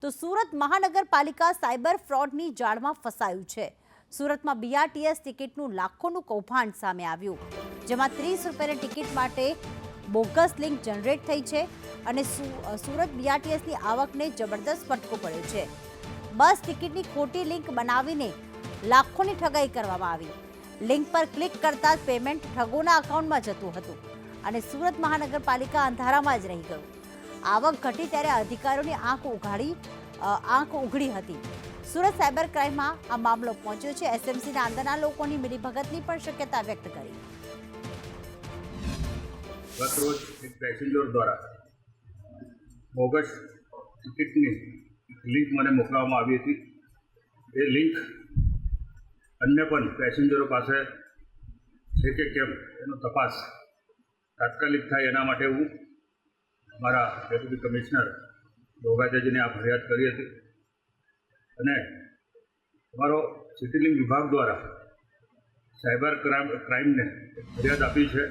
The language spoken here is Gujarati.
તો સુરત મહાનગરપાલિકા સાયબર ફ્રોડની જાળમાં ફસાયું છે। સુરતમાં બીઆરટીએસ ટિકિટનું લાખોનું કૌભાંડ સામે આવ્યું, જેમાં 30 રૂપિયાની ટિકિટ માટે બોગસ લિંક જનરેટ થઈ છે અને સુરત બીઆરટીએસની આવકને જબરદસ્ત ફટકો પડ્યો છે। બસ ટિકિટની ખોટી લિંક બનાવીને લાખોની ઠગાઈ કરવામાં આવી। લિંક પર ક્લિક કરતા જ પેમેન્ટ ઠગોના એકાઉન્ટમાં જતું હતું અને સુરત મહાનગરપાલિકા અંધારામાં જ રહી ગયું। આવક ઘટી ત્યારે અધિકારીઓની આંખ ઉઘડી હતી। સુરત સાયબર ક્રાઇમમાં આ મામલો પહોંચ્યો છે। એસએમસીના અંદરના લોકોની મિલીભગતની પણ શક્યતા વ્યક્ત કરી। ગત રોજ એક પેસેન્જર દ્વારા બોગસ ટિકિટની લિંક મને મોકલવામાં આવી હતી। એ લિંક અન્ય પણ પેસેન્જરો પાસે છે કે કેમ એનો તપાસ તાત્કાલિક થાય એના માટે હું અમારા ડેપ્યુટી કમિશનર ગોગાજાજીને આ ફરિયાદ કરી હતી અને અમારો સિટી લિંક વિભાગ દ્વારા સાયબર ક્રાઇમને ફરિયાદ આપી છે।